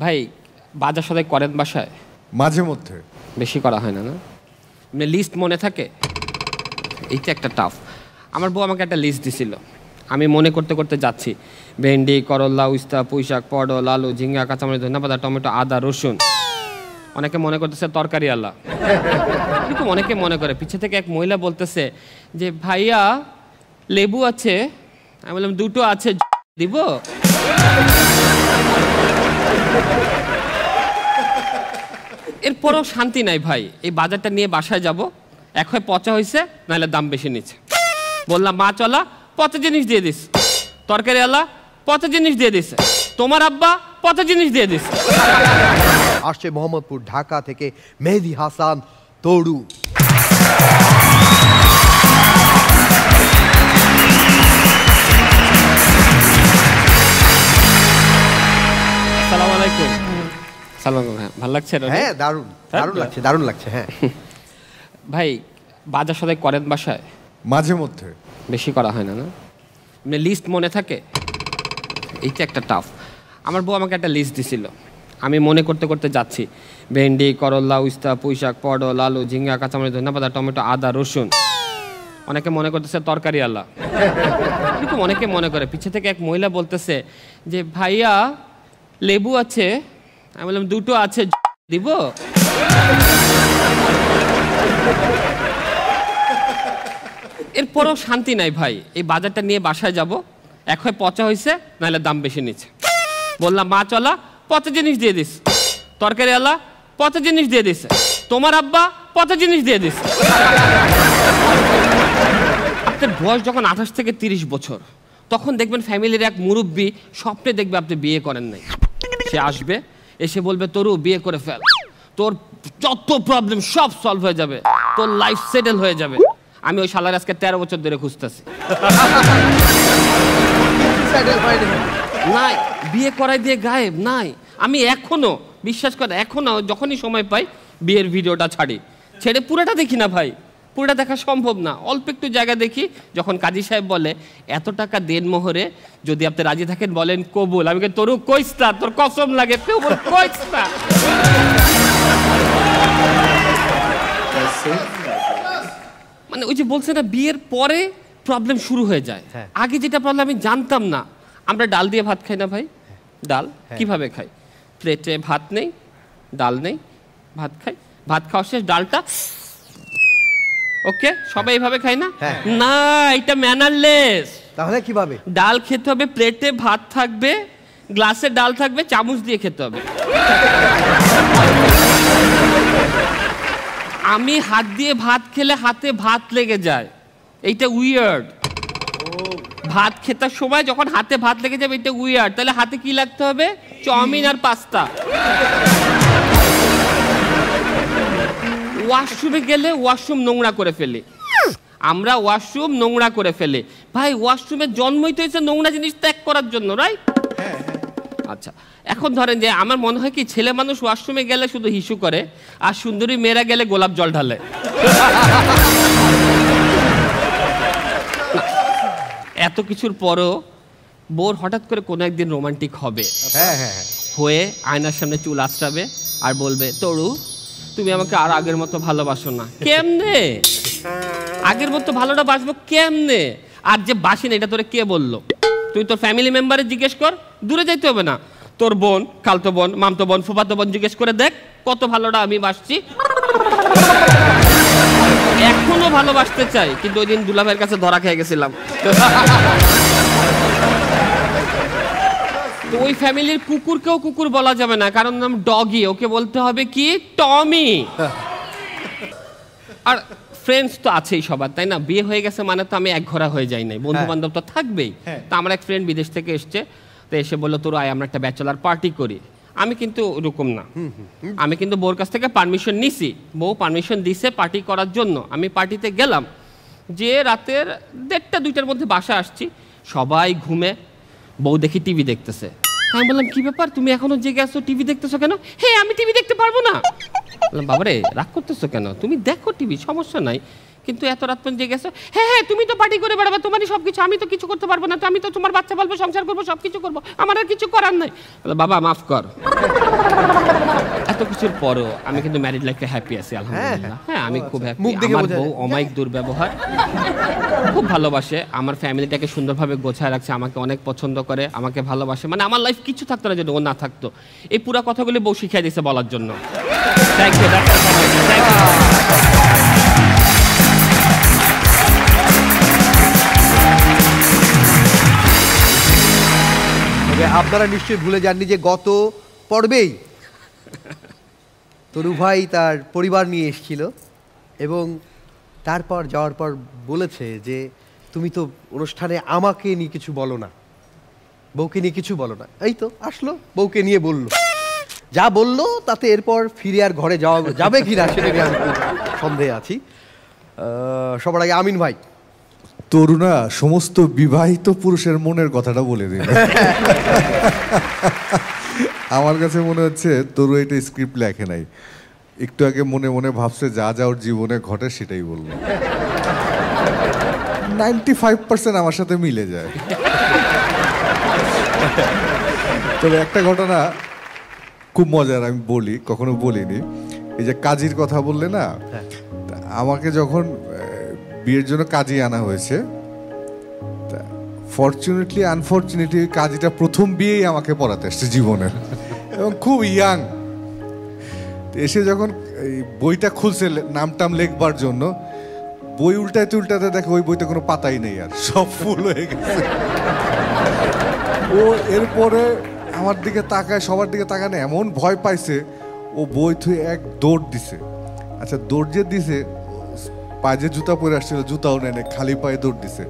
ভাই বাজার সদাই করেন বাসায়? মাঝে মধ্যে। বেশি করা হয় না? না মানে লিস্ট মনে থাকে? এইটা একটা টাফ। আমার বউ আমাকে একটা লিস্ট দিছিল, আমি মনে করতে করতে যাচ্ছি। ভেন্ডি, করলা, উস্তা, পুঁইশাক, পটল, আলু, ঝিঙ্গা, কাঁচামরিচ, ধনেপাতা, টমেটো, আদা, রসুন। অনেকে মনে করতেছে তরকারি আলা, কিন্তু অনেকে মনে করে। পিছে থেকে এক মহিলা বলতেছে যে ভাইয়া লেবু আছে? আমি বললাম দুটো আছে, দিব? এরপরও শান্তি নাই ভাই। এই বাজারটা নিয়ে বাসায় যাব, এক হয় পচা হয়েছে, নাহলে দাম বেশি নিচ্ছে। বললাম মা চলা, পচা জিনিস দিয়ে দিস। তরকারি আলা পচা জিনিস দিয়ে দিস। তোমার আব্বা পচা জিনিস দিয়ে দিস। আসছে মোহাম্মদপুর ঢাকা থেকে মেহেদি হাসান তরু। আসসালামু আলাইকুম। সালাম। ভালো লাগছে? হ্যাঁ দারুণ দারুণ লাগছে, দারুণ লাগছে। হ্যাঁ ভাই বাজার সদাই করেন বাসায়? মাঝে মধ্যে। বেশি করা হয় না? না মানে লিস্ট মনে থাকে? এইটা একটা টাফ। আমার বউ আমাকে একটা লিস্ট দিছিল, আমি মনে করতে করতে যাচ্ছি। ভেন্ডি, করলা, উস্তা, পুঁইশাক, পটল, আলু, ঝিঙ্গা, কাঁচামরিচ, ধনেপাতা, টমেটো, আদা, রসুন। অনেকে মনে করতেছে তরকারি আলা, কিন্তু অনেকে মনে করে। পিছে থেকে এক মহিলা বলতেছে যে ভাইয়া লেবু আছে? আমি বললাম দুটো আছে, দিব? এরপরও শান্তি নাই ভাই। এই বাজারটা নিয়ে বাসায় যাব, এক হয় পচা হয়েছে, নাহলে দাম বেশি নিচ্ছে। বললাম মা চলা, পচা জিনিস দিয়ে দিস। তরকারি আলা পচা জিনিস দিয়ে দিস। তোমার আব্বা পচা জিনিস দিয়ে দিস। আপনার বয়স যখন 28 থেকে 30 বছর, তখন দেখবেন ফ্যামিলির এক মুরব্বী স্বপ্নে দেখবে আপনি বিয়ে করেন নাই। সে আসবে, এসে বলবে তরু বিয়ে করে ফেল, তোর যত প্রবলেম সব সলভ হয়ে যাবে, তোর লাইফ সেটেল হয়ে যাবে। আমি ওই শালার আজকে 13 বছর ধরে খুঁজতেছি, নাই বিয়ে করাই দিয়ে গায়েব নাই। আমি এখনো বিশ্বাস করে, এখনো যখনই সময় পাই বিয়ের ভিডিওটা ছাড়ি, ছেড়ে পুরোটা দেখি না ভাই। পুরোটা দেখা সম্ভব না, অল্প একটু জায়গা দেখি। যখন কাজী সাহেব বলে এত টাকা দেন মোহরে, যদি আপনি রাজি থাকেন বলেন কবুল। আমি তরু কইস না, তোর কসম লাগে, কবুল কইস না। মানে ওই যে বলছে না, বিয়ের পরে প্রবলেম শুরু হয়ে যায়। আগে যেটা প্রবলেম আমি জানতাম না। আমরা ডাল দিয়ে ভাত খাই না ভাই? ডাল কিভাবে খাই? প্লেটে ভাত নেই, ডাল নেই, ভাত খাই। ভাত খাওয়া শেষ, ডালটা ওকে, সবাই এইভাবে খাই না? না, এটা ম্যানারলেস। তাহলে কিভাবে? ডাল খেতে হবে, প্লেটে ভাত থাকবে, গ্লাসে ডাল থাকবে, চামচ দিয়ে খেতে হবে। আমি হাত দিয়ে ভাত খেলে হাতে ভাত লেগে যায়, এইটা উইয়ার্ড। ভাত খেতার সময় যখন হাতে ভাত লেগে যাবে, এটা উইয়ার্ড। তাহলে হাতে কি লাগতে হবে? চাউমিন আর পাস্তা। ওয়াশরুমে গেলে ওয়াশরুম নোংরা করে ফেলে, আমরা ওয়াশরুম নোংরা করে ফেলে। ভাই ওয়াশরুমের জন্মই তো হয়েছে নোংরা জিনিস ত্যাগ করার জন্য, রাইট? আচ্ছা, এখন ধরেন যে আমার মনে হয় কি, ছেলে মানুষ ওয়াশরুমে গেলে শুধু হিসু করে, আর সুন্দরী মেয়েরা গেলে গোলাপ জল ঢালে। এত কিছুর পরও বোর হঠাৎ করে কোনো একদিন রোমান্টিক হবে, হয়ে আয়নার সামনে চুল আঁচড়াবে আর বলবে তরু তুমি আমাকে আর আগের মতো ভালোবাসো না। কেমনে আগের মতো ভালোটা বাসবো কেমনে? আর যে বাসি না এটা তোরে কে বললো? তুই তোর ফ্যামিলি মেম্বারে জিজ্ঞেস কর, দূরে যাইতে হবে না। তোর বোন, খালতো বোন, মামতো বোন, ফুফাতো বোন জিজ্ঞেস করে দেখ কত ভালোটা আমি বাসছি। এখনো ভালোবাসতে চাই, কিন্তু ওই দিন দুলাভাইয়ের কাছে ধরা খেয়ে গেছিলাম। তো ওই ফ্যামিলির কুকুরকেও কুকুর বলা যাবে না, কারণ নাম ডগি, ওকে বলতে হবে কি টমি। আর ফ্রেন্ডস তো আছেই সবার, তাই না? বিয়ে হয়ে গেছে মানে তো আমি এক ঘোড়া হয়ে যাই নাই, বন্ধু বান্ধব তো থাকবেই। তো আমার এক ফ্রেন্ড বিদেশ থেকে এসছে, তো এসে বললো তোর আয় আমরা একটা ব্যাচেলার পার্টি করি। আমি কিন্তু ওরকম না, আমি কিন্তু বউর কাছ থেকে পারমিশন নিছি, বউ পারমিশন দিছে পার্টি করার জন্য। আমি পার্টিতে গেলাম, যে রাতের 1:30-2টার মধ্যে বাসা আসছি, সবাই ঘুমে, বউ দেখি টিভি দেখতেছে। আমি বললাম কি ব্যাপার, তুমি এখনো জেগে আছো, টিভি দেখতেছো কেন? হ্যাঁ আমি টিভি দেখতে পারবো না। বললাম বাবারে রাগ করতেছো কেন, তুমি দেখো টিভি, সমস্যা নাই, কিন্তু এত রাত পর্যন্ত জেগে আছো। হ্যাঁ হ্যাঁ তুমি তো পার্টি করে বেড়াবে, তোমারই সব কিছু, আমি তো কিছু করতে পারবো না, তো আমি তো তোমার বাচ্চা বলবো, সংসার করবো, সব কিছু করবো, আমার আর কিছু করার নাই। বাবা মাফ কর, এত কিছুর পরও আমি কিন্তু ম্যারিড লাইফে হ্যাপি আছি আলহামদুলিল্লাহ। হ্যাঁ, আমি খুব হ্যাপি। আমার বউ অমায়িক দুর্ব্যবহার, খুব ভালোবাসে, আমার ফ্যামিলিটাকে সুন্দরভাবে গোছায় রাখছে, আমাকে অনেক পছন্দ করে, আমাকে ভালোবাসে। মানে আমার লাইফ কিছু থাকতো না যদি ও না থাকতো। এই পুরো কথাগুলি বউ শিখিয়ে দিয়েছে বলার জন্য। Thank you. আপনারা নিশ্চয়ই ভুলে যাননি যে গত পর্বেই তরু ভাই তার পরিবার নিয়ে এসেছিল এবং তারপর যাওয়ার পর বলেছে যে তুমি তো অনুষ্ঠানে আমাকে নিয়ে কিছু বলো না, বউকে নিয়ে কিছু বলো না। এই তো আসলো, বউকে নিয়ে বললো, যা বললো তাতে এরপর ফিরে আর ঘরে যাওয়া যাবে কিনা সেটা নিয়ে আমি সন্দেহে আছি। সবার আগে আমিন ভাই। তরুণা সমস্ত বিবাহিত পুরুষের মনের কথাটা বলে দিল। আমার কাছে মনে হচ্ছে তরু এটা স্ক্রিপ্ট লেখে নাই, একটু আগে মনে মনে ভাবছে যা যা ওর জীবনে ঘটে সেটাই বললো। 95% আমার সাথে মিলে যায়। তবে একটা ঘটনা খুব মজার, আমি বলি, কখনো বলিনি। এই যে কাজীর কথা বললে না, আমাকে যখন বিয়ের জন্য কাজী আনা হয়েছে, ফরচুনেটলি আনফরচুনেটলি কাজীটা প্রথম বিয়েই আমাকে পড়াতে আসছে জীবনের, এবং খুব ইয়াং। এসে যখন এই বইটা খুলছে নাম টাম লেখবার জন্য, বই উল্টাতে উল্টাতে দেখে ওই বইতে কোনো পাতাই নেই, আর সব ফুল হয়ে গেছে। ও এরপরে আমার দিকে তাকায়, সবার দিকে তাকায় না, এমন ভয় পাইছে ও বই থুয়ে এক দৌড় দিছে। আচ্ছা, দৌড় যে দিছে, পায়ে যে জুতা পরে আসছিল জুতাও নেয়, খালি পায়ে দৌড় দিছে।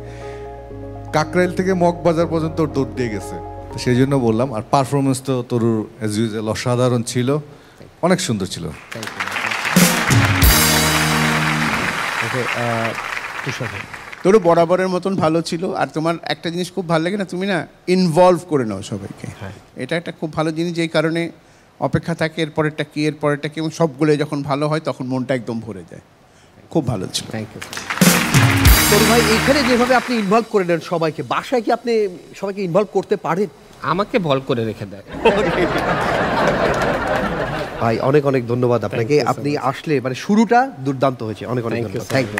কাকরাইল থেকে মগবাজার পর্যন্ত দৌড় দিয়ে গেছে। তো সেই জন্য বললাম। আর পারফরমেন্স তো তরুর অ্যাজ ইউজুয়াল অসাধারণ ছিল, অনেক সুন্দর ছিল। তরু বরাবরের মতন ভালো ছিল। আর তোমার একটা জিনিস খুব ভালো লাগে না, তুমি না ইনভলভ করে নাও সবাইকে। এটা একটা খুব ভালো জিনিস, যেই কারণে অপেক্ষা থাকে এর পরেরটা কি, এর পরেরটা কি, এবং সবগুলো যখন ভালো হয় তখন মনটা একদম ভরে যায়। খুব ভালো ছিল। Thank you. তরু ভাই, এখানে যেভাবে আপনি ইনভলভ করে নেন সবাইকে, বাসায় কি আপনি সবাইকে ইনভলভ করতে পারেন? আমাকে ভল করে রেখে দেয়। ভাই অনেক অনেক ধন্যবাদ আপনাকে, আপনি আসলে মানে শুরুটা দুর্দান্ত হয়েছে। অনেক অনেক ধন্যবাদ। Thank you.